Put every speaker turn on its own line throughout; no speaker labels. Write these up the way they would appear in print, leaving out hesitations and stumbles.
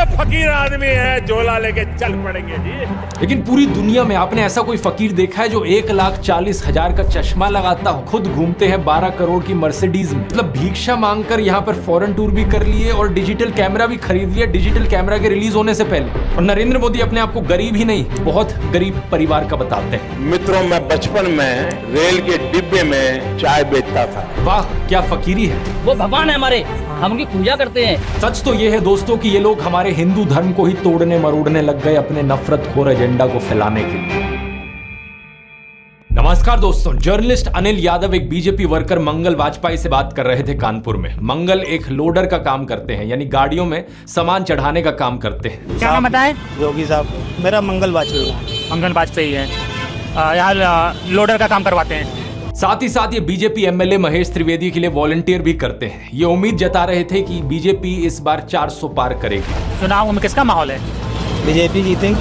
फकीर आदमी है, झोला लेके चल पड़ेंगे जी।
लेकिन पूरी दुनिया में आपने ऐसा कोई फकीर देखा है जो 1,40,000 का चश्मा लगाता हो, खुद घूमते हैं 12 करोड़ की मर्सिडीज में, मतलब भिक्षा मांगकर यहाँ पर फॉरेन टूर भी कर लिए और डिजिटल कैमरा भी खरीद लिया डिजिटल कैमरा के रिलीज होने से पहले। और नरेंद्र मोदी अपने आप को गरीब ही नहीं, बहुत गरीब परिवार का बताते हैं।
मित्रों, मैं बचपन में रेल के डिब्बे में चाय बेचता था।
वाह, क्या फकीरी है।
वो भगवान है हमारे, हम उनकी पूजा करते हैं।
सच तो ये है दोस्तों कि ये लोग हमारे हिंदू धर्म को ही तोड़ने मरोड़ने लग गए अपने नफरतखोर एजेंडा को फैलाने के लिए। नमस्कार दोस्तों, जर्नलिस्ट अनिल यादव एक बीजेपी वर्कर मंगल वाजपेयी से बात कर रहे थे कानपुर में। मंगल एक लोडर का काम करते हैं, यानी गाड़ियों में सामान चढ़ाने का काम करते हैं।
क्या नाम बताए?
योगी साहब, मेरा मंगल वाजपेयी।
मंगल वाजपेयी है, यहाँ लोडर का काम करवाते हैं।
साथ ही साथ ये बीजेपी एमएलए महेश त्रिवेदी के लिए वॉलंटियर भी करते हैं। ये उम्मीद जता रहे थे कि बीजेपी इस बार 400 पार करेगी।
चुनाव में किसका माहौल है?
बीजेपी जीतेंगी,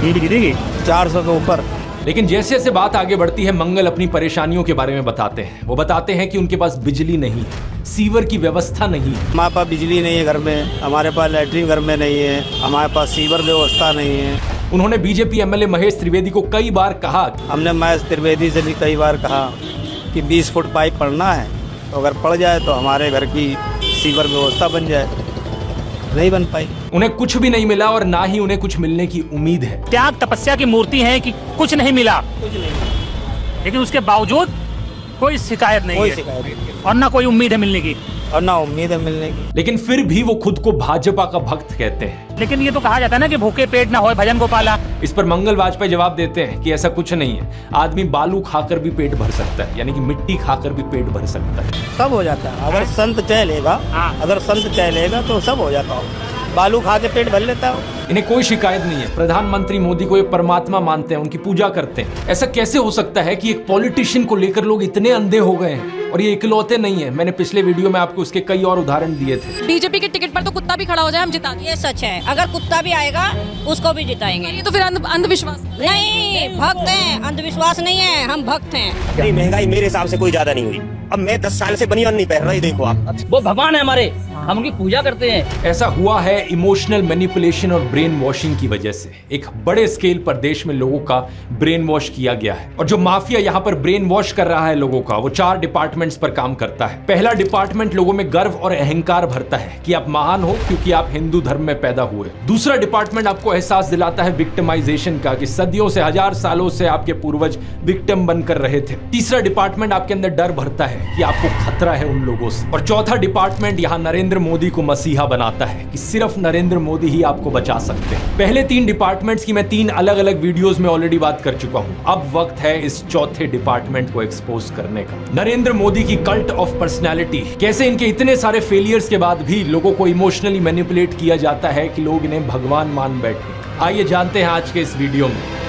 बीजेपी जीतेगी
400 के ऊपर।
लेकिन जैसे जैसे बात आगे बढ़ती है, मंगल अपनी परेशानियों के बारे में बताते हैं। वो बताते हैं कि उनके पास बिजली नहीं है, सीवर की व्यवस्था नहीं है।
हमारे पास बिजली नहीं है घर में, हमारे पास लैट्रिन घर में नहीं है, हमारे पास सीवर व्यवस्था नहीं है।
उन्होंने बीजेपी एमएलए महेश त्रिवेदी को कई बार कहा,
हमने महेश त्रिवेदी से भी कई बार कहा कि 20 फुट पाइप पड़ना है, तो अगर पड़ जाए तो हमारे घर की सीवर व्यवस्था बन जाए। नहीं बन पाई।
उन्हें कुछ भी नहीं मिला और ना ही उन्हें कुछ मिलने की उम्मीद है।
त्याग तपस्या की मूर्ति है कि कुछ नहीं मिला, लेकिन उसके बावजूद कोई शिकायत नहीं है और ना कोई उम्मीद है मिलने की,
और ना उम्मीद है मिलने की।
लेकिन फिर भी वो खुद को भाजपा का भक्त कहते हैं।
लेकिन ये तो कहा जाता है ना कि भूखे पेट ना होए भजन गोपाला।
इस पर मंगल वाजपेयी जवाब देते हैं कि ऐसा कुछ नहीं है, आदमी बालू खाकर भी पेट भर सकता है, यानी कि मिट्टी खाकर भी पेट भर सकता है।
सब हो जाता है अगर संत चाह लेगा। अगर संत चाह लेगा तो सब हो जाता है। बालू खा के पेट भर लेता है।
इन्हें कोई शिकायत नहीं है। प्रधानमंत्री मोदी को ये परमात्मा मानते हैं, उनकी पूजा करते हैं। ऐसा कैसे हो सकता है कि एक पॉलिटिशियन को लेकर लोग इतने अंधे हो गए हैं? और ये इकलौते नहीं है, मैंने पिछले वीडियो में आपको उसके कई और उदाहरण दिए थे।
बीजेपी के टिकट पर तो कुत्ता भी खड़ा हो जाए हम जिता देंगे।
ये सच है, अगर कुत्ता भी आएगा उसको भी जिताएंगे।
ये तो फिर अंधविश्वास
नहीं, भक्त हैं, अंधविश्वास नहीं है, हम भक्त हैं।
नहीं, महंगाई मेरे हिसाब से कोई ज्यादा नहीं हुई। अब मैं 10 साल से बनियान नहीं पहन रहा, देखो आप।
वो भगवान है हमारे, हम उनकी पूजा करते हैं।
ऐसा हुआ है इमोशनल मैनिपुलेशन और ब्रेन वॉशिंग की वजह से। एक बड़े स्केल पर देश में लोगों का ब्रेन वॉश किया गया है, और जो माफिया यहाँ पर ब्रेन वॉश कर रहा है लोगों का, वो 4 डिपार्टमेंट्स पर काम करता है। पहला डिपार्टमेंट लोगों में गर्व और अहंकार भरता है कि आप महान हो क्योंकि आप हिंदू धर्म में पैदा हुए। दूसरा डिपार्टमेंट आपको एहसास दिलाता है विक्टिमाइजेशन का, कि सदियों से, 1000 सालों से आपके पूर्वज विक्टिम बनकर रहे थे। तीसरा डिपार्टमेंट आपके अंदर डर भरता है कि आपको खतरा है उन लोगों से। और चौथा डिपार्टमेंट यहाँ नरेंद्र मोदी को मसीहा बनाता है कि सिर्फ नरेंद्र मोदी ही आपको बचा सकते हैं। पहले 3 डिपार्टमेंट्स की मैं 3 अलग अलग वीडियोस में ऑलरेडी बात कर चुका हूं। अब वक्त है इस चौथे डिपार्टमेंट को एक्सपोज करने का। नरेंद्र मोदी की कल्ट ऑफ पर्सनैलिटी, कैसे इनके इतने सारे फेलियर्स के बाद भी लोगों को इमोशनली मैनिपुलेट किया जाता है कि लोग इन्हें भगवान मान बैठे। आइए जानते हैं आज के इस वीडियो में।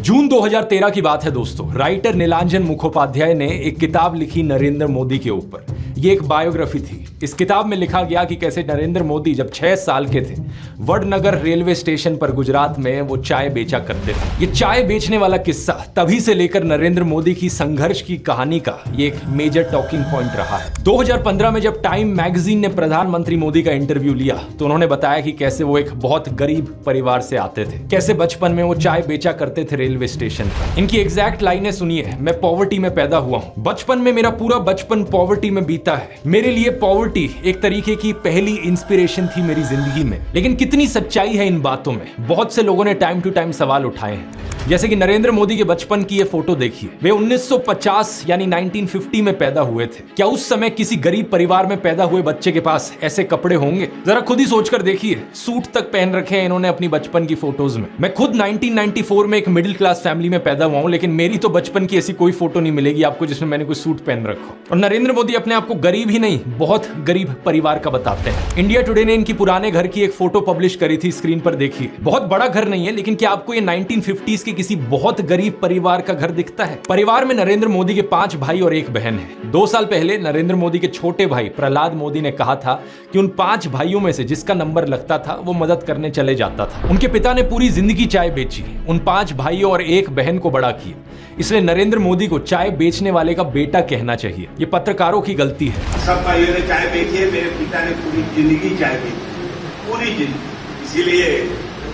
जून 2013 की बात है दोस्तों। राइटर नीलांजन मुखोपाध्याय ने एक किताब लिखी नरेंद्र मोदी के ऊपर। ये एक बायोग्राफी थी। इस किताब में लिखा गया कि कैसे नरेंद्र मोदी जब 6 साल के थे, वडनगर रेलवे स्टेशन पर गुजरात में वो चाय बेचा करते थे। ये चाय बेचने वाला किस्सा तभी से लेकर नरेंद्र मोदी की संघर्ष की कहानी का ये एक मेजर टॉकिंग पॉइंट रहा है। 2015 में जब टाइम मैगजीन ने प्रधानमंत्री मोदी का इंटरव्यू लिया तो उन्होंने बताया कि कैसे वो एक बहुत गरीब परिवार से आते थे, कैसे बचपन में वो चाय बेचा करते थे रेलवे स्टेशन पर। इनकी एग्जैक्ट लाइनें सुनिए। मैं पॉवर्टी में पैदा हुआ हूँ, बचपन में मेरा पूरा बचपन पॉवर्टी में बीता है। मेरे लिए पॉवर्टी एक तरीके की पहली इंस्पिरेशन थी मेरी जिंदगी में। लेकिन कितनी सच्चाई है इन बातों में? बहुत से लोगों ने टाइम टू टाइम सवाल उठाए हैं, जैसे कि नरेंद्र मोदी के बचपन की ये फोटो देखिए। वे 1950 यानी 1950 में पैदा हुए थे। क्या उस समय किसी गरीब परिवार में पैदा हुए बच्चे के पास ऐसे कपड़े होंगे? जरा खुद ही सोचकर देखिए। सूट तक पहन रखे हैं इन्होंने अपनी बचपन की फोटोज में। मैं खुद 1994 में एक मिडिल क्लास फैमिली में पैदा हुआ हूं, लेकिन मेरी तो बचपन की ऐसी कोई फोटो नहीं मिलेगी आपको जिसमें मैंने कोई सूट पहन रखा। और नरेंद्र मोदी अपने आप को गरीब ही नहीं, बहुत गरीब परिवार का बताते हैं। इंडिया टुडे ने इनकी पुराने घर की एक फोटो पब्लिश करी थी, स्क्रीन पर देखिए। बहुत बड़ा घर नहीं है, लेकिन क्या आपको ये 1950s के किसी बहुत गरीब परिवार का घर दिखता है? परिवार में नरेंद्र मोदी के 5 भाई और 1 बहन है। 2 साल पहले नरेंद्र मोदी के छोटे भाई प्रहलाद मोदी ने कहा था कि उन 5 भाइयों में से जिसका नंबर लगता था वो मदद करने चले जाता था। उनके पिता ने पूरी जिंदगी चाय बेची। उन 5 भाइयों और एक बहन को बड़ा किया, इसलिए नरेंद्र मोदी को चाय बेचने वाले का बेटा कहना चाहिए। ये पत्रकारों की गलती है।
सब भाइयों ने चाय बेची है, मेरे पिता ने पूरी जिंदगी चाय बेची, पूरी जिंदगी। इसीलिए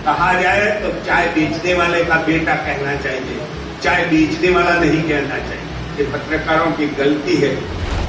कहा जाए तो चाय बेचने वाले का बेटा कहना चाहिए, चाय बेचने वाला नहीं कहना चाहिए। ये पत्रकारों की गलती है।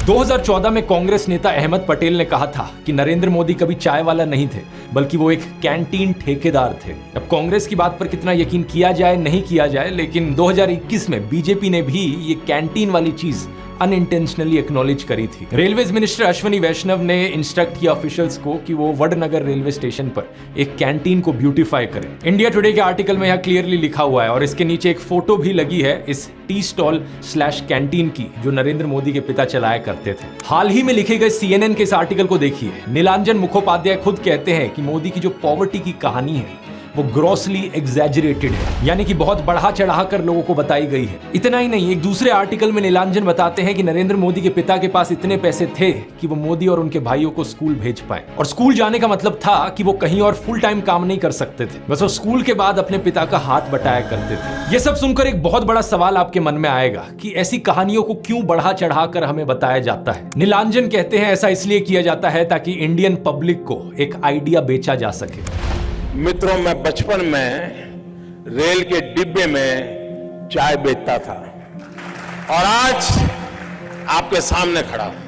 2014 में कांग्रेस नेता अहमद पटेल ने कहा था कि नरेंद्र मोदी कभी चाय वाला नहीं थे, बल्कि वो एक कैंटीन ठेकेदार थे। अब कांग्रेस की बात पर कितना यकीन किया जाए नहीं किया जाए, लेकिन 2021 में बीजेपी ने भी ये कैंटीन वाली चीज अनइंटेंशनली एक्नॉलेज करी थी। रेलवेज मिनिस्टर अश्विनी वैष्णव ने इंस्ट्रक्ट किया ऑफिशियल्स को कि वो वडनगर रेलवे स्टेशन पर एक कैंटीन को ब्यूटीफाई करें। इंडिया टुडे के आर्टिकल में यह क्लियरली लिखा हुआ है और इसके नीचे एक फोटो भी लगी है इस टी स्टॉल / कैंटीन की, जो नरेंद्र मोदी के पिता चलाया करते थे। हाल ही में लिखे गए CNN के इस आर्टिकल को देखिए। नीलांजन मुखोपाध्याय खुद कहते हैं कि मोदी की जो पॉवर्टी की कहानी है वो ग्रॉसली एग्जैजरेटेड है, यानी कि बहुत बढ़ा चढ़ा कर लोगों को बताई गई है। इतना ही नहीं, एक दूसरे आर्टिकल में नीलांजन बताते हैं कि नरेंद्र मोदी के पिता के पास इतने पैसे थे कि वो मोदी और उनके भाइयों को स्कूल भेज पाए, और स्कूल जाने का मतलब था कि वो कहीं और फुल टाइम काम नहीं कर सकते थे, बस वो स्कूल के बाद अपने पिता का हाथ बटाया करते थे। ये सब सुनकर एक बहुत बड़ा सवाल आपके मन में आएगा कि ऐसी कहानियों को क्यों बढ़ा चढ़ा कर हमें बताया जाता है। नीलांजन कहते हैं ऐसा इसलिए किया जाता है ताकि इंडियन पब्लिक को एक आइडिया बेचा जा सके।
मित्रों, मैं बचपन में रेल के डिब्बे में चाय बेचता था और आज आपके सामने खड़ा हूं।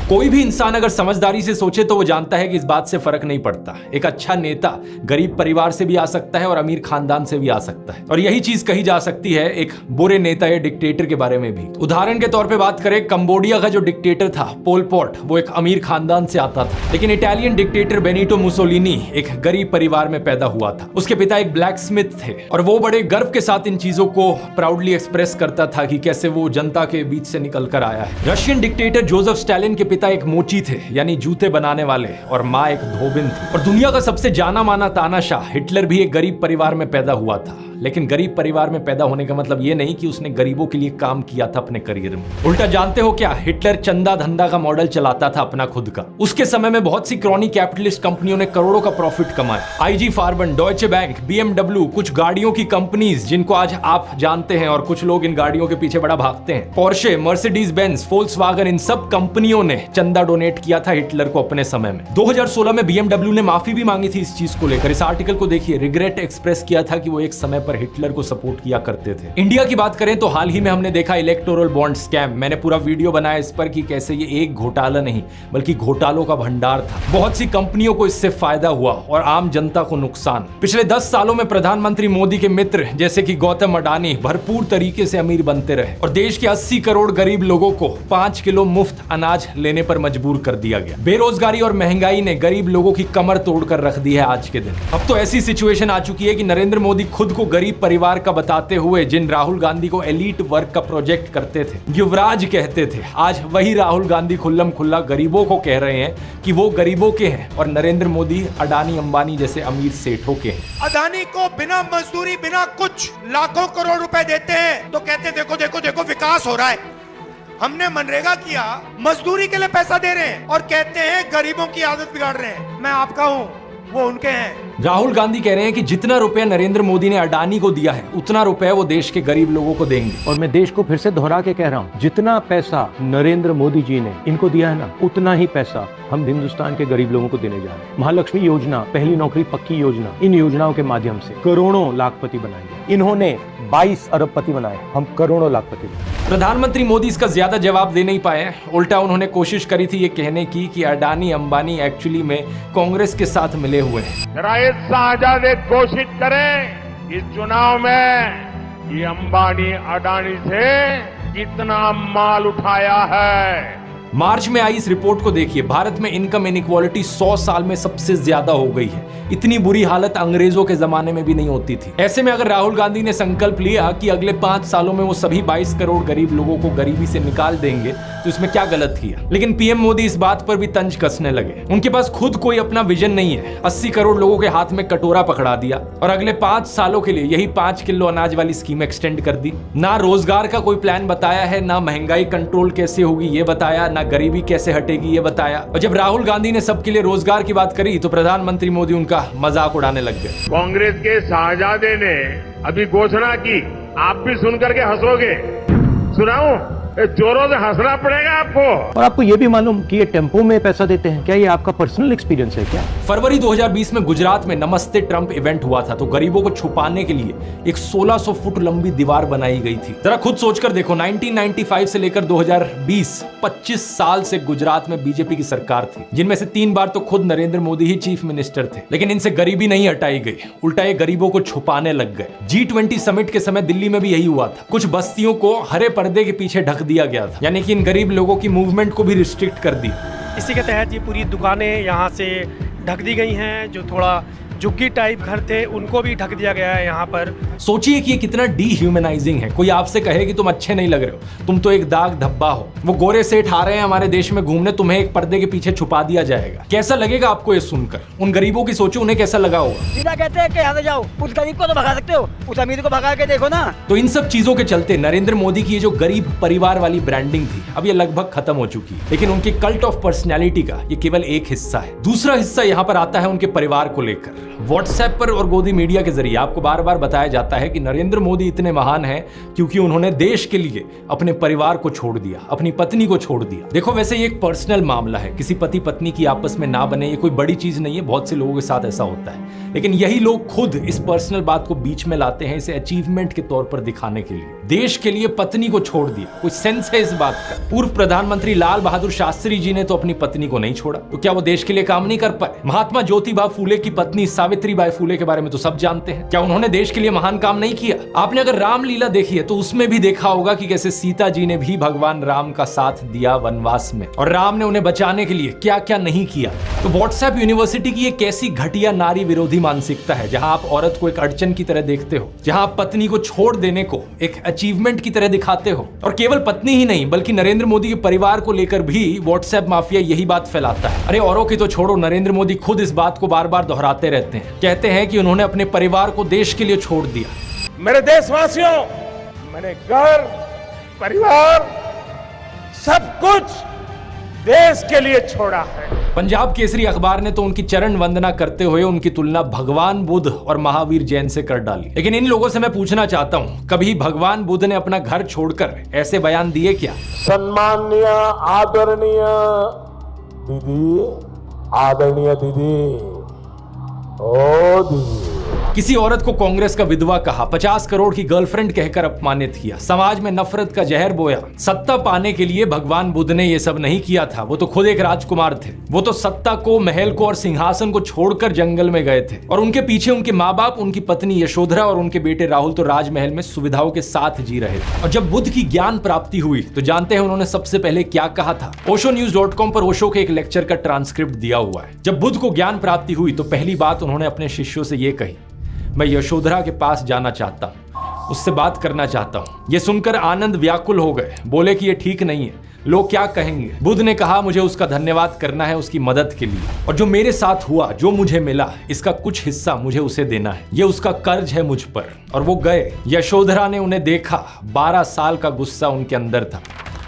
कोई भी इंसान अगर समझदारी से सोचे तो वो जानता है कि इस बात से फर्क नहीं पड़ता। एक अच्छा नेता गरीब परिवार से भी आ सकता है और अमीर खानदान से भी आ सकता है, और यही चीज कही जा सकती है एक बुरे नेता या डिक्टेटर के बारे में भी। उदाहरण के तौर पे बात करें, कंबोडिया का जो डिक्टेटर था पोल पॉट, वो एक अमीर खानदान से आता था, लेकिन इटालियन डिक्टेटर बेनिटो मुसोलिनी एक गरीब परिवार में पैदा हुआ था। उसके पिता एक ब्लैक स्मिथ थे और वो बड़े गर्व के साथ इन चीजों को प्राउडली एक्सप्रेस करता था कि कैसे वो जनता के बीच से निकल कर आया है। रशियन डिक्टेटर जोसेफ स्टालिन के पिता एक मोची थे, यानी जूते बनाने वाले, और माँ एक धोबिन थी। और दुनिया का सबसे जाना माना तानाशाह हिटलर भी एक गरीब परिवार में पैदा हुआ था, लेकिन गरीब परिवार में पैदा होने का मतलब ये नहीं कि उसने गरीबों के लिए काम किया था अपने करियर में। उल्टा जानते हो क्या, हिटलर चंदा धंधा का मॉडल चलाता था अपना खुद का। उसके समय में बहुत सी क्रॉनी कैपिटलिस्ट कंपनियों ने करोड़ों का प्रॉफिट कमाया। IG फार्बन, डॉयचे बैंक, BMW, कुछ गाड़ियों की कंपनीज जिनको आज आप जानते हैं और कुछ लोग इन गाड़ियों के पीछे बड़ा भागते हैं, पोर्शे, मर्सिडीज बेंज, फोल्क्सवागन, इन सब कंपनियों ने चंदा डोनेट किया था हिटलर को अपने समय में। 2016 में BMW ने माफी भी मांगी थी इस चीज को लेकर। इस आर्टिकल को देखिए, रिग्रेट एक्सप्रेस किया था कि वो एक समय पर हिटलर को सपोर्ट किया करते थे। इंडिया की बात करें तो हाल ही में हमने देखा इलेक्टोरल बॉन्ड स्कैम। मैंने पूरा वीडियो बनाया इस पर कि कैसे ये एक घोटाला नहीं बल्कि घोटालों का भंडार था। बहुत सी कंपनियों को इससे फायदा हुआ और आम जनता को नुकसान। पिछले 10 सालों में प्रधानमंत्री मोदी के मित्र जैसे कि गौतम अडानी भरपूर तरीके से अमीर बनते रहे और देश के 80 करोड़ गरीब लोगों को 5 किलो मुफ्त अनाज लेने पर मजबूर कर दिया गया। बेरोजगारी और महंगाई ने गरीब लोगों की कमर तोड़कर रख दी है आज के दिन। अब तो ऐसी सिचुएशन आ चुकी है कि नरेंद्र मोदी खुद को गरीब परिवार का बताते हुए जिन राहुल गांधी को एलीट वर्क का प्रोजेक्ट करते थे, युवराज कहते थे, आज वही राहुल गांधी खुल्लम खुल्ला गरीबों को कह रहे हैं कि वो गरीबों के हैं और नरेंद्र मोदी अडानी अंबानी जैसे अमीर सेठों के हैं।
अडानी को बिना मजदूरी बिना कुछ लाखों करोड़ रुपए देते हैं तो कहते देखो देखो देखो विकास हो रहा है। हमने मनरेगा किया, मजदूरी के लिए पैसा दे रहे हैं और कहते हैं गरीबों की आदत बिगाड़ रहे हैं। मैं आपका हूं, वो उनके हैं।
राहुल गांधी कह रहे हैं कि जितना रुपया नरेंद्र मोदी ने अडानी को दिया है उतना रुपया वो देश के गरीब लोगों को देंगे।
और मैं देश को फिर से दोहरा के कह रहा हूँ, जितना पैसा नरेंद्र मोदी जी ने इनको दिया है ना, उतना ही पैसा हम हिंदुस्तान के गरीब लोगों को देने जा रहे हैं। महालक्ष्मी योजना, पहली नौकरी पक्की योजना, इन योजनाओं के माध्यम से करोड़ों लाखपति बनाएंगे। इन्होंने 22 अरबपति बनाए, हम करोड़ों लाखपति बनाए।
प्रधानमंत्री मोदी इसका ज्यादा जवाब दे नहीं पाए। उल्टा उन्होंने कोशिश करी थी ये कहने की कि अडानी अंबानी एक्चुअली में कांग्रेस के साथ मिले हुए हैं।
जरा ये साझा घोषित करें इस चुनाव में कि अंबानी अडानी से कितना माल उठाया है।
मार्च में आई इस रिपोर्ट को देखिए, भारत में इनकम इनइक्वालिटी 100 साल में सबसे ज्यादा हो गई है। इतनी बुरी हालत अंग्रेजों के जमाने में भी नहीं होती थी। ऐसे में अगर राहुल गांधी ने संकल्प लिया कि अगले 5 सालों में वो सभी 22 करोड़ गरीब लोगों को गरीबी से निकाल देंगे तो इसमें क्या गलत किया। लेकिन पीएम मोदी इस बात पर भी तंज कसने लगे। उनके पास खुद कोई अपना विजन नहीं है। 80 करोड़ लोगों के हाथ में कटोरा पकड़ा दिया और अगले 5 सालों के लिए यही 5 किलो अनाज वाली स्कीम एक्सटेंड कर दी। ना रोजगार का कोई प्लान बताया है, ना महंगाई कंट्रोल कैसे होगी ये बताया, ना गरीबी कैसे हटेगी ये बताया। और जब राहुल गांधी ने सबके लिए रोजगार की बात करी तो प्रधानमंत्री मोदी उनका मजाक उड़ाने लग गए।
कांग्रेस के शाहजादे ने अभी घोषणा की, आप भी सुन करके हंसोगे। सुनाऊं? जोरों से हंसना पड़ेगा आपको।
और आपको ये भी मालूम कि ये टेम्पो में पैसा देते हैं, क्या ये आपका पर्सनल एक्सपीरियंस है क्या?
फरवरी 2020 में गुजरात में नमस्ते ट्रंप इवेंट हुआ था तो गरीबों को छुपाने के लिए एक 1600 फुट लंबी दीवार बनाई गई थी। जरा खुद सोचकर देखो, 1995 से लेकर 2020 25 साल से गुजरात में बीजेपी की सरकार थी, जिनमें से 3 बार तो खुद नरेंद्र मोदी ही चीफ मिनिस्टर थे, लेकिन इनसे गरीबी नहीं हटाई गई, उल्टा ये गरीबों को छुपाने लग गए। G20 समिट के समय दिल्ली में भी यही हुआ था। कुछ बस्तियों को हरे पर्दे के पीछे ढक दिया गया था, यानी कि इन गरीब लोगों की मूवमेंट को भी रिस्ट्रिक्ट कर दिया।
इसी के तहत ये पूरी दुकानें यहाँ से ढक दी गई हैं। जो थोड़ा झुग्गी टाइप घर थे उनको भी ढक दिया गया है यहाँ पर।
सोचिए कि ये कितना डीह्यूमनाइजिंग है। कोई आपसे कहे कि तुम अच्छे नहीं लग रहे हो, तुम तो एक दाग धब्बा हो। वो गोरे सेठ आ रहे हैं हमारे देश में घूमने, तुम्हें एक पर्दे के पीछे छुपा दिया जाएगा। कैसा लगेगा आपको ये सुनकर? उन गरीबों की सोचो, उन्हें कैसा लगा होगा।
सीधा कहते हैं कि यहाँ से जाओ, उस गरीब को तो भगा सकते हो, उस अमीर को भगा के देखो ना।
तो इन सब चीजों के चलते नरेंद्र मोदी की ये जो गरीब परिवार वाली ब्रांडिंग थी, अब ये लगभग खत्म हो चुकी है। लेकिन उनके कल्ट ऑफ पर्सनैलिटी का ये केवल एक हिस्सा है। दूसरा हिस्सा यहाँ पर आता है उनके परिवार को लेकर। व्हाट्सएप पर और गोदी मीडिया के जरिए आपको बार बार बताया जाता है कि नरेंद्र मोदी इतने महान हैं क्योंकि उन्होंने देश के लिए अपने परिवार को छोड़ दिया, अपनी पत्नी को छोड़ दिया। देखो, वैसे ये एक पर्सनल मामला है, किसी पति पत्नी की आपस में ना बने, ये कोई बड़ी चीज नहीं है, बहुत से लोगों के साथ ऐसा होता है। लेकिन यही लोग खुद इस पर्सनल बात को बीच में लाते हैं, इसे अचीवमेंट के तौर पर दिखाने के लिए। देश के लिए पत्नी को छोड़ दिया, कुछ सेंस है इस बात का? पूर्व प्रधानमंत्री लाल बहादुर शास्त्री जी ने तो अपनी पत्नी को नहीं छोड़ा, तो क्या वो देश के लिए काम नहीं कर पाए? महात्मा ज्योतिबा फूले की पत्नी सावित्रीबाई फूले के बारे में तो सब जानते हैं, क्या उन्होंने देश के लिए महान काम नहीं किया? आपने अगर रामलीला देखी है तो उसमें भी देखा होगा कि कैसे सीता जी ने भी भगवान राम का साथ दिया वनवास में, और राम ने उन्हें बचाने के लिए क्या क्या नहीं किया। तो व्हाट्सएप यूनिवर्सिटी की एक ऐसी घटिया नारी विरोधी मानसिकता है जहां आप औरत को एक अड़चन की तरह देखते हो, जहां आप पत्नी को छोड़ देने को एक अचीवमेंट की तरह दिखाते हो। और केवल पत्नी ही नहीं बल्कि नरेंद्र मोदी के परिवार को लेकर भी व्हाट्सएप माफिया यही बात फैलाता है। अरे औरों की तो छोड़ो, नरेंद्र मोदी खुद इस बात को बार बार दोहराते रहते हैं, कहते हैं कि उन्होंने अपने परिवार को देश के लिए छोड़ दिया।
मेरे देशवासियों, मैंने घर, परिवार, सब कुछ देश के लिए छोड़ा है।
पंजाब केसरी अखबार ने तो उनकी चरण वंदना करते हुए उनकी तुलना भगवान बुद्ध और महावीर जैन से कर डाली। लेकिन इन लोगों से मैं पूछना चाहता हूं, कभी भगवान बुद्ध ने अपना घर छोड़कर ऐसे बयान दिए क्या?
सम्माननीय आदरणीय दीदी, आदरणीय दीदी, ओ दीदी।
किसी औरत को कांग्रेस का विधवा कहा, 50 करोड़ की गर्लफ्रेंड कहकर अपमानित किया, समाज में नफरत का जहर बोया। सत्ता पाने के लिए भगवान बुद्ध ने ये सब नहीं किया था, वो तो खुद एक राजकुमार थे। वो तो सत्ता को, महल को और सिंहासन को छोड़कर जंगल में गए थे, और उनके पीछे उनके माँ बाप, उनकी पत्नी यशोधरा और उनके बेटे राहुल तो राजमहल में सुविधाओं के साथ जी रहे थे। और जब बुद्ध की ज्ञान प्राप्ति हुई तो जानते हैं उन्होंने सबसे पहले क्या कहा था? oshonews.com पर ओशो के एक लेक्चर का ट्रांसक्रिप्ट दिया हुआ है। जब बुद्ध को ज्ञान प्राप्ति हुई तो पहली बात उन्होंने अपने शिष्यों से ये कही, मैं यशोधरा के पास जाना चाहता हूं, उससे बात करना चाहता हूं। ये सुनकर आनंद व्याकुल हो गए, बोले कि ये ठीक नहीं है, लोग क्या कहेंगे? बुद्ध ने कहा, मुझे उसका धन्यवाद करना है उसकी मदद के लिए, और जो मेरे साथ हुआ, जो मुझे मिला, इसका कुछ हिस्सा मुझे उसे देना है, ये उसका कर्ज है मुझ पर। और वो गए। यशोधरा ने उन्हें देखा, 12 साल का गुस्सा उनके अंदर था।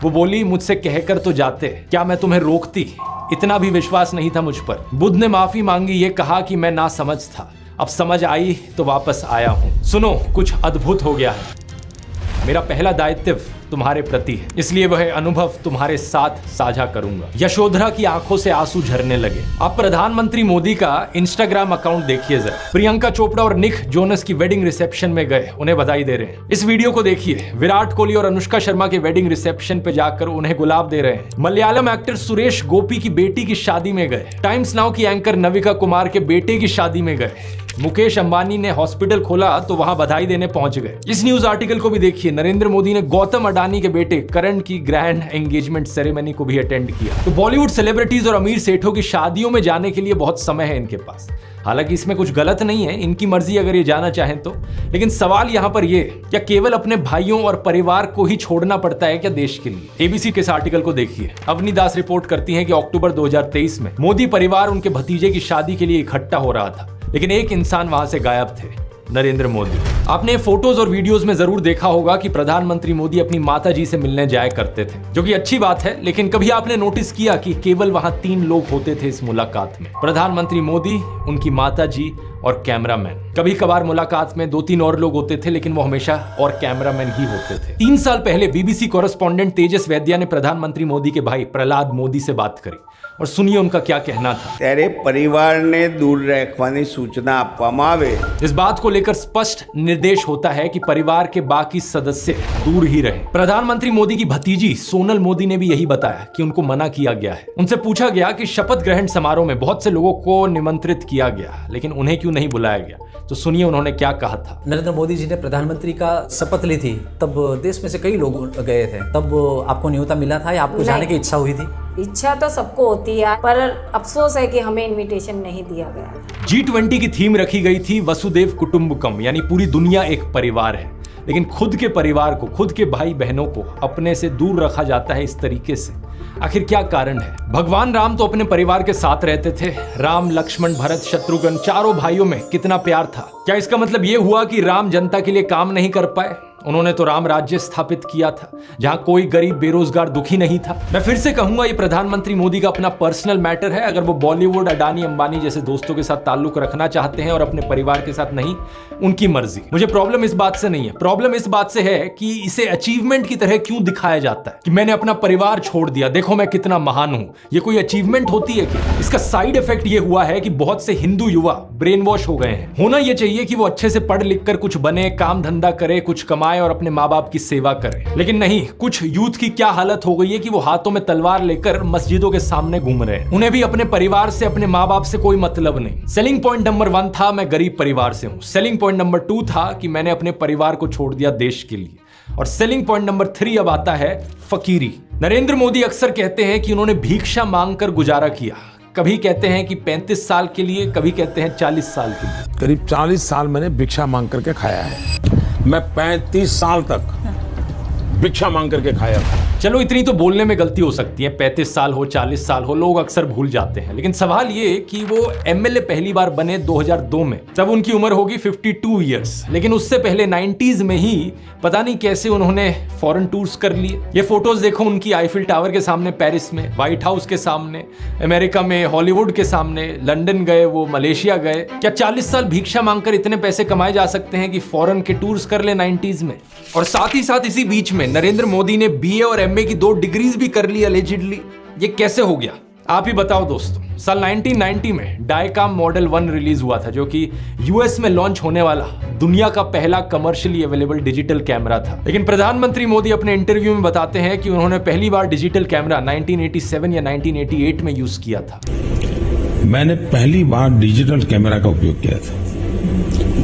वो बोली, मुझसे कहकर तो जाते, क्या मैं तुम्हें रोकती? इतना भी विश्वास नहीं था मुझ पर। बुद्ध ने माफी मांगी, ये कहा कि मैं नासमझ था, अब समझ आई तो वापस आया हूं। सुनो, कुछ अद्भुत हो गया है। मेरा पहला दायित्व तुम्हारे प्रति है, इसलिए वह अनुभव तुम्हारे साथ साझा करूंगा। यशोधरा की आंखों से आंसू झरने लगे। आप प्रधानमंत्री मोदी का इंस्टाग्राम अकाउंट देखिए जरा। प्रियंका चोपड़ा और निक जोनस की वेडिंग रिसेप्शन में गए, उन्हें बधाई दे रहे हैं। इस वीडियो को देखिए, विराट कोहली और अनुष्का शर्मा के वेडिंग रिसेप्शन पे जाकर उन्हें गुलाब दे रहे हैं। मलयालम एक्टर सुरेश गोपी की बेटी की शादी में गए। टाइम्स नाउ की एंकर नविका कुमार के बेटे की शादी में गए। मुकेश अंबानी ने हॉस्पिटल खोला तो वहां बधाई देने पहुंच गए। इस न्यूज आर्टिकल को भी देखिए, नरेंद्र मोदी ने गौतम अडानी के बेटे करण की ग्रैंड एंगेजमेंट सेरेमनी को भी अटेंड किया। तो बॉलीवुड सेलिब्रिटीज और अमीर सेठों की शादियों में जाने के लिए बहुत समय है इनके पास। हालांकि इसमें कुछ गलत नहीं है, इनकी मर्जी अगर ये जाना चाहें तो। लेकिन सवाल यहाँ पर ये, क्या केवल अपने भाइयों और परिवार को ही छोड़ना पड़ता है क्या देश के लिए? एबीसी के इस आर्टिकल को देखिए। अवनी दास रिपोर्ट करती हैं कि अक्टूबर 2023 में मोदी परिवार उनके भतीजे की शादी के लिए इकट्ठा हो रहा था, लेकिन एक इंसान वहां से गायब थे। नरेंद्र मोदी। आपने फोटोज और वीडियोस में जरूर देखा होगा कि प्रधानमंत्री मोदी अपनी माताजी से मिलने जाया करते थे, जो कि अच्छी बात है, लेकिन कभी आपने नोटिस किया कि केवल वहां 3 लोग होते थे इस मुलाकात में? प्रधानमंत्री मोदी, उनकी माताजी और कैमरामैन। कभी कभार मुलाकात में 2-3 और लोग होते थे, लेकिन वो हमेशा और कैमरामैन ही होते थे। 3 साल पहले बीबीसी कॉरेस्पॉन्डेंट तेजस वैद्या ने प्रधानमंत्री मोदी के भाई प्रहलाद मोदी से बात करी और सुनिए उनका क्या कहना था।
तेरे परिवार ने दूर रखवानी सूचना आपवामां आवे।
इस बात को लेकर स्पष्ट निर्देश होता है कि परिवार के बाकी सदस्य दूर ही रहे। प्रधानमंत्री मोदी की भतीजी सोनल मोदी ने भी यही बताया कि उनको मना किया गया है। उनसे पूछा गया कि शपथ ग्रहण समारोह में बहुत से लोगों को निमंत्रित किया गया, लेकिन उन्हें क्यों नहीं बुलाया गया? तो सुनिए उन्होंने क्या कहा था।
नरेंद्र मोदी जी ने प्रधानमंत्री का शपथ ली थी, तब देश में से कई लोग गए थे, तब आपको न्योता मिला था या आपको जाने की इच्छा हुई थी?
इच्छा तो सबको होती है, पर अफसोस है कि हमें इनविटेशन नहीं दिया गया।
G20 की थीम रखी गई थी वसुदेव कुटुंबकम, यानी पूरी दुनिया एक परिवार है, लेकिन खुद के परिवार को, खुद के भाई बहनों को अपने से दूर रखा जाता है इस तरीके से। आखिर क्या कारण है? भगवान राम तो अपने परिवार के साथ रहते थे। राम, लक्ष्मण, भरत, शत्रुघ्न, चारों भाइयों में कितना प्यार था। क्या इसका मतलब ये हुआ कि राम जनता के लिए काम नहीं कर पाए? उन्होंने तो राम राज्य स्थापित किया था, जहां कोई गरीब, बेरोजगार, दुखी नहीं था। मैं फिर से कहूंगा, ये प्रधानमंत्री मोदी का अपना पर्सनल मैटर है। अगर वो बॉलीवुड, अडानी, अंबानी जैसे दोस्तों के साथ ताल्लुक रखना चाहते हैं और अपने परिवार के साथ नहीं, उनकी मर्जी। मुझे प्रॉब्लम इस बात से नहीं है, प्रॉब्लम इस बात से है कि इसे अचीवमेंट की तरह क्यों दिखाया जाता है कि मैंने अपना परिवार छोड़ दिया, देखो मैं कितना महान हूं। ये कोई अचीवमेंट होती है कि? इसका साइड इफेक्ट ये हुआ है कि बहुत से हिंदू युवा ब्रेन वॉश हो गए हैं। होना ये चाहिए कि वो अच्छे से पढ़ लिख कर कुछ बने, काम धंधा करे, कुछ कमाए और अपने माँ बाप की सेवा करें, लेकिन नहीं। कुछ यूथ की क्या हालत हो गई है कि वो हाथों में तलवार लेकर मस्जिदों के सामने घूम रहे हैं। उन्हें भी अपने परिवार से, अपने माँ बाप से कोई मतलब नहीं। सेलिंग पॉइंट नंबर 1 था मैं गरीब परिवार से हूं। सेलिंग पॉइंट नंबर 2 था कि मैंने अपने परिवार को छोड़ दिया देश के लिए। और सेलिंग पॉइंट नंबर 3 अब आता है फकीरी। नरेंद्र मोदी अक्सर कहते हैं कि उन्होंने भिक्षा मांगकर गुजारा किया। कभी कहते हैं कि 35 साल के लिए, कभी कहते हैं 40 साल के लिए।
करीब 40 साल मैंने भिक्षा मांग करके खाया है। मैं 35 साल तक भिक्षा मांग करके खाया था।
चलो इतनी तो बोलने में गलती हो सकती है, 35 साल हो, 40 साल हो, लोग अक्सर भूल जाते हैं। लेकिन सवाल ये कि वो एमएलए पहली बार बने 2002 में, तब उनकी उम्र होगी 52 इयर्स। लेकिन उससे पहले 90s में ही पता नहीं कैसे उन्होंने फॉरेन टूर्स कर लिए। ये फोटोज देखो उनकी, आईफिल टावर के सामने पेरिस में, व्हाइट हाउस के सामने अमेरिका में, हॉलीवुड के सामने, लंदन गए, वो मलेशिया गए। क्या 40 साल भिक्षा मांगकर इतने पैसे कमाए जा सकते हैं कि फॉरेन के टूर्स कर ले 90s में? और साथ ही साथ इसी बीच में नरेंद्र मोदी ने बीए और एमए की 2 डिग्रीज भी कर ली अलेजिडली। ये कैसे हो गया? आप ही बताओ दोस्तों। साल 1990 में डायकाम मॉडल 1 रिलीज हुआ था, जो कि यूएस में लॉन्च होने वाला दुनिया का पहला कमर्शियली अवेलेबल डिजिटल कैमरा था। लेकिन प्रधानमंत्री मोदी अपने इंटरव्यू में बताते हैं कि उन्होंने पहली बार डिजिटल कैमरा 1987 या 1988 में यूज किया था।
मैंने पहली बार डिजिटल कैमरा का उपयोग किया था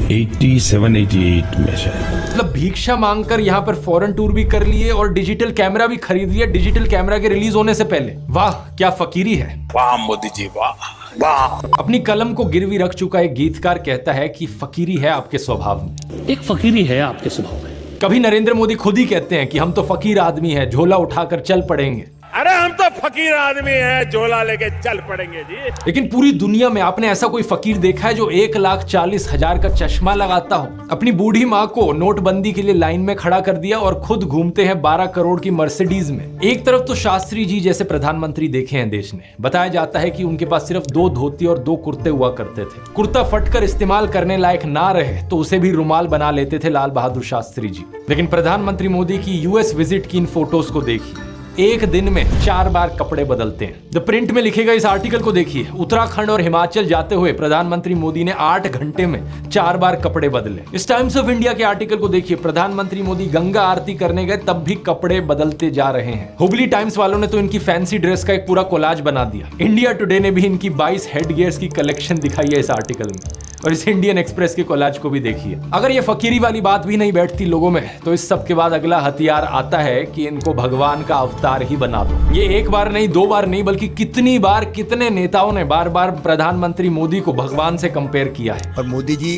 87-88 में शायद।
मतलब भिक्षा मांगकर यहाँ पर फॉरेन टूर भी कर लिए और डिजिटल कैमरा भी खरीद लिया डिजिटल कैमरा के रिलीज होने से पहले। वाह क्या फकीरी है।
वाह मोदी जी, वाह वाह।
अपनी कलम को गिरवी रख चुका एक गीतकार कहता है कि फकीरी है आपके स्वभाव में।
एक फकीरी है आपके स्वभाव में।
कभी नरेंद्र मोदी खुद ही कहते हैं कि हम तो फकीर आदमी हैं, झोला उठाकर चल पड़ेंगे।
अरे हम तो फकीर आदमी हैं, झोला लेके चल पड़ेंगे जी।
लेकिन पूरी दुनिया में आपने ऐसा कोई फकीर देखा है जो 1,40,000 का चश्मा लगाता हो, अपनी बूढ़ी माँ को नोटबंदी के लिए लाइन में खड़ा कर दिया और खुद घूमते हैं 12 करोड़ की मर्सिडीज में? एक तरफ तो शास्त्री जी जैसे प्रधानमंत्री देखे हैं देश ने। बताया जाता है कि उनके पास सिर्फ 2 धोती और 2 कुर्ते हुआ करते थे। कुर्ता फटकर इस्तेमाल करने लायक ना रहे तो उसे भी रुमाल बना लेते थे लाल बहादुर शास्त्री जी। लेकिन प्रधानमंत्री मोदी की यूएस विजिट की इन फोटोज को देखिए, एक दिन में 4 बार कपड़े बदलते हैं। द प्रिंट में लिखे गए इस आर्टिकल को देखिए। उत्तराखंड और हिमाचल जाते हुए प्रधानमंत्री मोदी ने 8 घंटे में 4 बार कपड़े बदले। इस टाइम्स ऑफ इंडिया के आर्टिकल को देखिए। प्रधानमंत्री मोदी गंगा आरती करने गए तब भी कपड़े बदलते जा रहे हैं। हुबली टाइम्स वालों ने तो इनकी फैंसी ड्रेस का एक पूरा कोलाज बना दिया। इंडिया टुडे ने भी इनकी 22 हेड गियर्स की कलेक्शन दिखाई है इस आर्टिकल में। और इस इंडियन एक्सप्रेस के कोलाज को भी देखिए। अगर ये फकीरी वाली बात भी नहीं बैठती लोगों में, तो इस सब के बाद अगला हथियार आता है कि इनको भगवान का अवतार ही बना दो। ये एक बार नहीं, 2 बार नहीं, बल्कि कितनी बार कितने नेताओं ने बार बार प्रधानमंत्री मोदी को भगवान से कंपेयर किया है।
और मोदी जी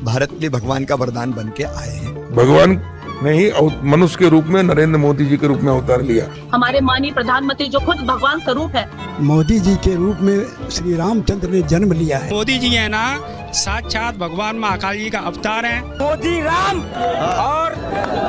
भारत के लिए भगवान का वरदान बन के आए हैं।
भगवान
ने ही मनुष्य के रूप में नरेंद्र मोदी जी के रूप में अवतार लिया।
हमारे माननीय प्रधानमंत्री जो खुद भगवान स्वरूप है,
मोदी जी के रूप में श्री रामचंद्र ने जन्म लिया है।
मोदी जी है ना साक्षात भगवान महाकाल जी का अवतार है।
मोदी राम और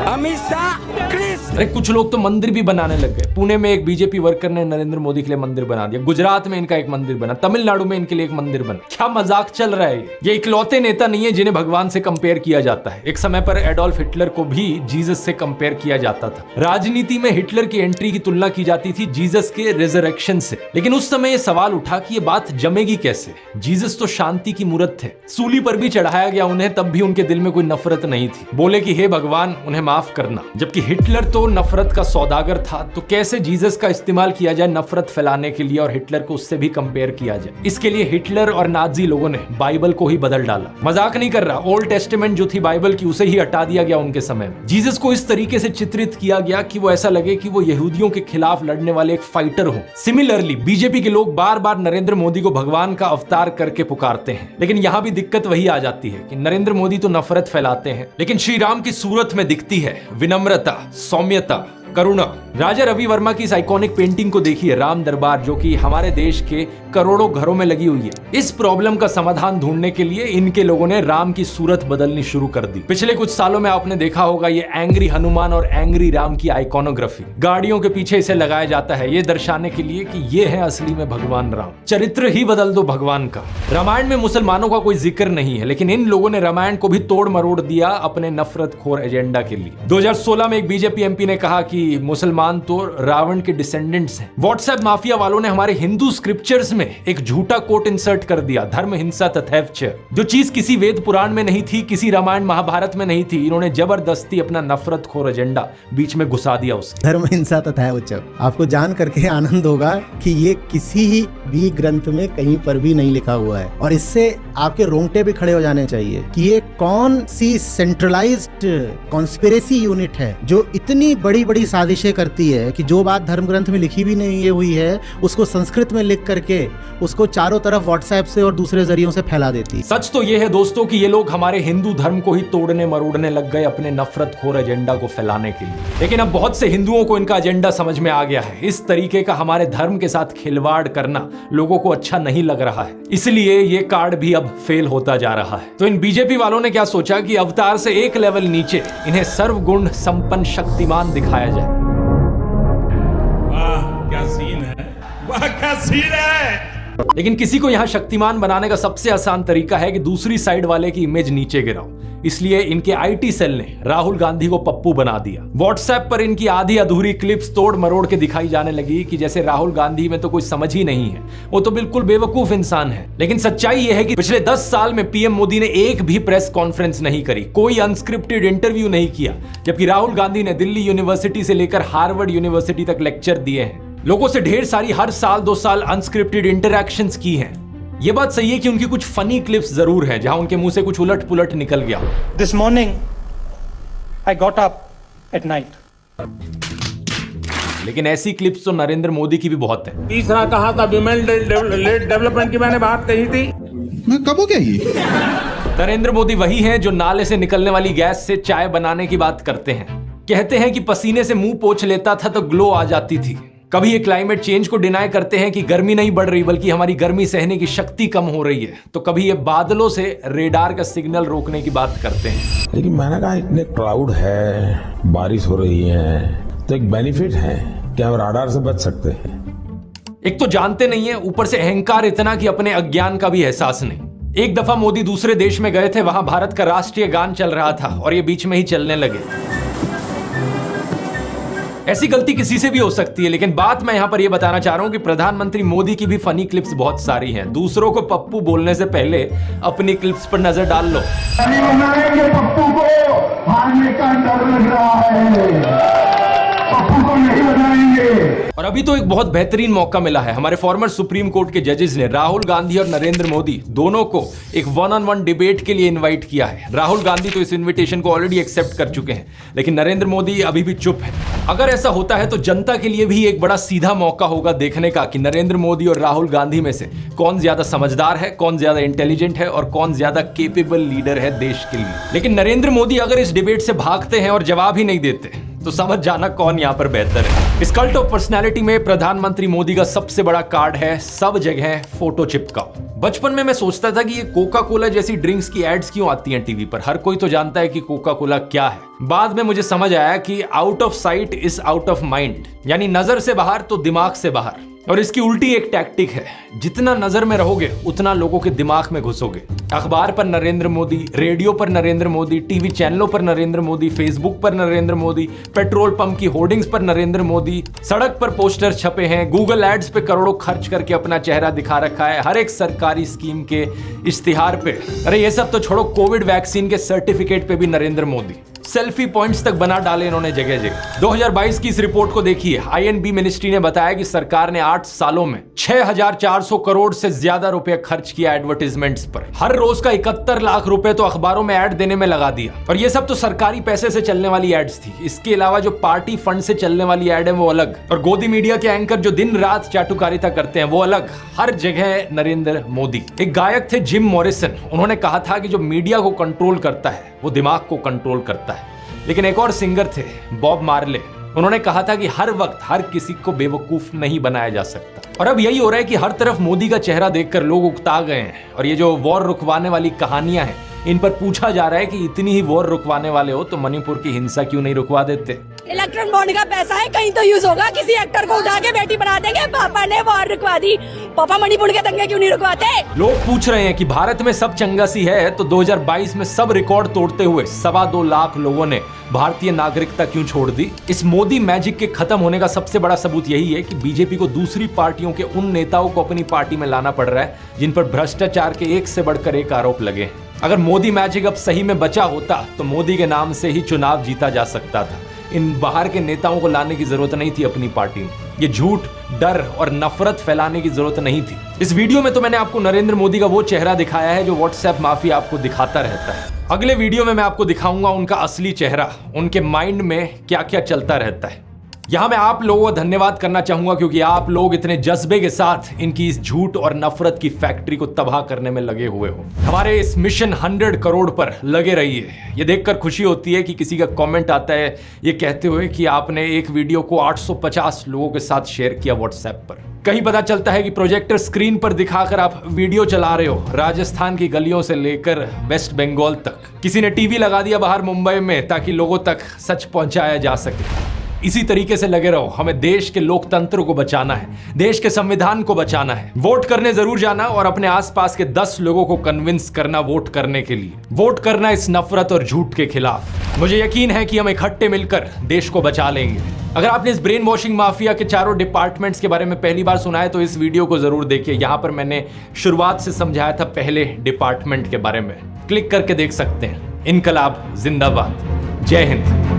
अमित शाह कृष्ण।
अरे कुछ लोग तो मंदिर भी बनाने लग गए। पुणे में एक बीजेपी वर्कर ने नरेंद्र मोदी के लिए मंदिर बना दिया, गुजरात में इनका एक मंदिर बना, तमिलनाडु में इनके लिए एक मंदिर बना। क्या मजाक चल रहा है ये इकलौते नेता नहीं है जिन्हें भगवान से कंपेयर किया जाता है। एक समय पर एडोल्फ हिटलर को भी जीसस से कंपेयर किया जाता था। राजनीति में हिटलर की एंट्री की तुलना की जाती थी जीसस के रिजरेक्शन से। लेकिन उस समय यह सवाल उठा कि ये बात जमेगी कैसे। जीसस तो शांति की मूर्त थे, सूली पर भी चढ़ाया गया उन्हें, तब भी उनके दिल में कोई नफरत नहीं थी। बोले कि हे भगवान उन्हें माफ करना। जबकि हिटलर तो नफरत का सौदागर था, तो कैसे जीसस का इस्तेमाल किया जाए नफरत फैलाने के लिए और हिटलर को उससे भी कंपेयर किया जाए। इसके लिए हिटलर और नाजी लोगों ने बाइबल को ही बदल डाला। मजाक नहीं कर रहा, ओल्ड टेस्टामेंट जो थी बाइबल की उसे ही हटा दिया गया उनके समय में। जीसस को इस तरीके से चित्रित किया गया कि वो ऐसा लगे कि वो यहूदियों के खिलाफ लड़ने वाले एक फाइटर हो। सिमिलरली बीजेपी के लोग बार बार नरेंद्र मोदी को भगवान का अवतार करके पुकारते हैं। लेकिन यहां भी दिक्कत वही आ जाती है कि नरेंद्र मोदी तो नफरत फैलाते हैं, लेकिन श्री राम की सूरत में दिखती है विनम्रता, सौम्यता, करुणा। राजा रवि वर्मा की इस आइकॉनिक पेंटिंग को देखिए, राम दरबार, जो कि हमारे देश के करोड़ों घरों में लगी हुई है। इस प्रॉब्लम का समाधान ढूंढने के लिए इनके लोगों ने राम की सूरत बदलनी शुरू कर दी। पिछले कुछ सालों में आपने देखा होगा ये एंग्री हनुमान और एंग्री राम की आइकॉनोग्राफी गाड़ियों के पीछे इसे लगाया जाता है, ये दर्शाने के लिए कि ये है असली में भगवान राम। चरित्र ही बदल दो भगवान का। रामायण में मुसलमानों का कोई जिक्र नहीं है, लेकिन इन लोगों ने रामायण को भी तोड़ मरोड़ दिया अपने नफरतखोर एजेंडा के लिए। 2016 में एक बीजेपी एमपी ने कहा कि मुसलमान तो रावण के डिसेंडेंट्स हैं। व्हाट्सएप माफिया वालों ने हमारे हिंदू स्क्रिप्चर्स में एक झूठा कोट इंसर्ट कर दिया, धर्म हिंसा तथैवच। जो चीज किसी वेद पुराण में नहीं थी, किसी रामायण महाभारत में नहीं थी, इन्होंने जबरदस्ती अपना नफरतखोर एजेंडा बीच में घुसा दिया उसके।
धर्म हिंसा तथैवच, आपको जान करके आनंद होगा कि ये किसी भी ग्रंथ में कहीं पर भी नहीं लिखा हुआ है। और इससे आपके रोंगटे भी खड़े हो जाने चाहिए कि ये कौन सी सेंट्रलाइज्ड कॉन्स्पिरेसी यूनिट है जो इतनी बड़ी बड़ी साजिशें करती है कि जो बात धर्म ग्रंथ में लिखी भी नहीं हुई है उसको संस्कृत में लिख करके उसको चारों तरफ व्हाट्सएप से और दूसरे जरियों से फैला देती।
सच तो यह है दोस्तों कि ये लोग हमारे हिंदू धर्म को ही तोड़ने मरोड़ने लग गए अपने नफरतखोर एजेंडा को फैलाने के लिए। लेकिन अब बहुत से हिंदुओं को इनका एजेंडा समझ में आ गया है। इस तरीके का हमारे धर्म के साथ खिलवाड़ करना लोगों को अच्छा नहीं लग रहा है, इसलिए ये कार्ड भी अब फेल होता जा रहा है। तो इन बीजेपी वालों ने क्या सोचा कि अवतार से एक लेवल नीचे इन्हें सर्वगुण संपन्न शक्तिमान दिखाया जाए।
क्या सीन है, वाह क्या सीन है।
लेकिन किसी को यहां शक्तिमान बनाने का सबसे आसान तरीका है कि दूसरी साइड वाले की इमेज नीचे गिराओ। इसलिए इनके आईटी सेल ने राहुल गांधी को पप्पू बना दिया। व्हाट्सएप पर इनकी आधी अधूरी क्लिप्स तोड़ मरोड़ के दिखाई जाने लगी कि जैसे राहुल गांधी में तो कोई समझ ही नहीं है, वो तो बिल्कुल बेवकूफ इंसान है। लेकिन सच्चाई यह है कि पिछले 10 साल में पीएम मोदी ने एक भी प्रेस कॉन्फ्रेंस नहीं करी, कोई अनस्क्रिप्टेड इंटरव्यू नहीं किया, जबकि राहुल गांधी ने दिल्ली यूनिवर्सिटी से लेकर हार्वर्ड यूनिवर्सिटी तक लेक्चर दिए हैं। लोगों से ढेर सारी हर साल 2 साल अनस्क्रिप्टेड इंटरैक्शंस की हैं। ये बात सही है कि उनकी कुछ फनी क्लिप्स जरूर हैं जहां उनके मुंह से कुछ उलट पुलट निकल गया।
This morning I got up at night.
लेकिन ऐसी क्लिप्स तो नरेंद्र मोदी की भी बहुत है।
तीसरा कहा था विमेन डेवलपमेंट की मैंने बात कही थी,
मैं कब हो गया ये?
नरेंद्र मोदी वही हैं जो नाले से निकलने वाली गैस से चाय बनाने की बात करते हैं। कहते हैं कि पसीने से मुंह पोंछ लेता था तो ग्लो आ जाती थी। कभी ये क्लाइमेट चेंज को डिनाई करते हैं कि गर्मी नहीं बढ़ रही बल्कि हमारी गर्मी सहने की शक्ति कम हो रही है, तो कभी ये बादलों से रेडार का सिग्नल रोकने की बात करते हैं।
लेकिन मैंने कहा इतने क्लाउड है, बारिश हो रही है, तो एक बेनिफिट है कि हम राडार से बच सकते हैं।
एक तो जानते नहीं है, ऊपर से अहंकार इतना कि अपने अज्ञान का भी एहसास नहीं। एक दफा मोदी दूसरे देश में गए थे, वहां भारत का राष्ट्रीय गान चल रहा था और ये बीच में ही चलने लगे। ऐसी गलती किसी से भी हो सकती है, लेकिन बात मैं यहां पर यह बताना चाह रहा हूं कि प्रधानमंत्री मोदी की भी फनी क्लिप्स बहुत सारी हैं। दूसरों को पप्पू बोलने से पहले अपनी क्लिप्स पर नजर डाल लो।
पप्पू को हारने का डर लग रहा है, पप्पू को नहीं बनाएंगे।
और अभी तो एक बहुत बेहतरीन मौका मिला है। हमारे फॉर्मर सुप्रीम कोर्ट के जजेस ने राहुल गांधी और नरेंद्र मोदी दोनों को एक 1-on-1 डिबेट के लिए इनवाइट किया है। राहुल गांधी तो इस इनविटेशन को ऑलरेडी एक्सेप्ट कर चुके हैं, लेकिन नरेंद्र मोदी अभी भी चुप है। अगर ऐसा होता है तो जनता के लिए भी एक बड़ा सीधा मौका होगा देखने का कि नरेंद्र मोदी और राहुल गांधी में से कौन ज्यादा समझदार है, कौन ज्यादा इंटेलिजेंट है और कौन ज्यादा केपेबल लीडर है देश के लिए। लेकिन नरेंद्र मोदी अगर इस डिबेट से भागते हैं और जवाब ही नहीं देते तो समझ जाना कौन यहां पर बेहतर है। इस कल्ट ऑफ पर्सनैलिटी में प्रधानमंत्री मोदी का सबसे बड़ा कार्ड है सब जगह फोटो चिपकाओ। बचपन में मैं सोचता था कि ये कोका कोला जैसी ड्रिंक्स की एड्स क्यों आती हैं टीवी पर, हर कोई तो जानता है कि कोका कोला क्या है। बाद में मुझे समझ आया कि out of site is out of mind, यानी नजर से बाहर तो दिमाग से बाहर। और इसकी उल्टी एक टैक्टिक है, जितना नजर में रहोगे उतना लोगों के दिमाग में घुसोगे। अखबार पर नरेंद्र मोदी, रेडियो पर नरेंद्र मोदी, टीवी चैनलों पर नरेंद्र मोदी, फेसबुक पर नरेंद्र मोदी, पेट्रोल पंप की होर्डिंग्स पर नरेंद्र मोदी, सड़क पर पोस्टर छपे हैं, गूगल एड्स पे करोड़ों खर्च करके अपना चेहरा दिखा रखा है, हर एक सरकारी स्कीम के इश्तिहार पे। अरे ये सब तो छोड़ो, कोविड वैक्सीन के सर्टिफिकेट पे भी नरेंद्र मोदी। सेल्फी पॉइंट्स तक बना डाले इन्होंने जगह जगह। 2022 की इस रिपोर्ट को देखिए। आईएनबी मिनिस्ट्री ने बताया कि सरकार ने 8 सालों में 6400 करोड़ से ज्यादा रुपए खर्च किया एडवर्टाइजमेंट्स पर। हर रोज का 71 लाख रुपए तो अखबारों में ऐड देने में लगा दिया। और ये सब तो सरकारी पैसे से चलने वाली एड्स थी। इसके अलावा जो पार्टी फंड से चलने वाली एड है वो अलग, और गोदी मीडिया के एंकर जो दिन रात चाटुकारिता करते हैं वो अलग। हर जगह नरेंद्र मोदी। एक गायक थे जिम मॉरिसन, उन्होंने कहा था कि जो मीडिया को कंट्रोल करता है वो दिमाग को कंट्रोल करता है। लेकिन एक और सिंगर थे बॉब मार्ले, उन्होंने कहा था कि हर वक्त हर किसी को बेवकूफ नहीं बनाया जा सकता। और अब यही हो रहा है कि हर तरफ मोदी का चेहरा देखकर लोग उकता गए हैं। और ये जो वॉर रुकवाने वाली कहानियां हैं, इन पर पूछा जा रहा है कि इतनी ही वॉर रुकवाने वाले हो तो मणिपुर की हिंसा क्यों नहीं रुकवा देते।
इलेक्ट्रॉन बॉन्ड का पैसा है, कहीं तो यूज होगा। किसी एक्टर को उठा के बेटी बना देंगे, पापा ने वॉर रुकवा दी, पापा मणिपुर के दंगे क्यों नहीं रुकवाते।
लोग पूछ रहे हैं कि भारत में सब चंगा सी है तो 2022 में सब रिकॉर्ड तोड़ते हुए 2.25 लाख लोगों ने भारतीय नागरिकता क्यों छोड़ दी। इस मोदी मैजिक के खत्म होने का सबसे बड़ा सबूत यही है कि बीजेपी को दूसरी पार्टियों के उन नेताओं को अपनी पार्टी में लाना पड़ रहा है जिन पर भ्रष्टाचार के एक से बढ़कर एक आरोप लगे। अगर मोदी मैजिक अब सही में बचा होता तो मोदी के नाम से ही चुनाव जीता जा सकता था। इन बाहर के नेताओं को लाने की जरूरत नहीं थी अपनी पार्टी में। ये झूठ, डर और नफरत फैलाने की जरूरत नहीं थी। इस वीडियो में तो मैंने आपको नरेंद्र मोदी का वो चेहरा दिखाया है जो व्हाट्सएप माफिया आपको दिखाता रहता है। अगले वीडियो में मैं आपको दिखाऊंगा उनका असली चेहरा, उनके माइंड में क्या क्या चलता रहता है। यहां मैं आप लोगों को धन्यवाद करना चाहूंगा क्योंकि आप लोग इतने जज्बे के साथ इनकी इस झूठ और नफरत की फैक्ट्री को तबाह करने में लगे हुए हो। हमारे इस मिशन 100 करोड़ पर लगे रहिए। ये देखकर खुशी होती है कि किसी का कमेंट आता है ये कहते हुए कि आपने एक वीडियो को 850 लोगों के साथ शेयर किया व्हाट्सएप पर। कहीं पता चलता है कि प्रोजेक्टर स्क्रीन पर दिखाकर आप वीडियो चला रहे हो राजस्थान की गलियों से लेकर वेस्ट बंगाल तक। किसी ने टीवी लगा दिया बाहर मुंबई में ताकि लोगों तक सच पहुंचाया जा सके। इसी तरीके से लगे रहो। हमें देश के लोकतंत्र को बचाना है, देश के संविधान को बचाना है। वोट करने जरूर जाना और अपने आसपास के 10 लोगों को कन्विंस करना वोट करने के लिए। वोट करना इस नफरत और झूठ के खिलाफ। मुझे यकीन है कि हम इकट्ठे मिलकर देश को बचा लेंगे। अगर आपने इस ब्रेन वॉशिंग माफिया के चारों डिपार्टमेंट्स के बारे में पहली बार सुना है तो इस वीडियो को जरूर देखिए। यहां पर मैंने शुरुआत से समझाया था पहले डिपार्टमेंट के बारे में, क्लिक करके देख सकते हैं। इनकलाब जिंदाबाद। जय हिंद।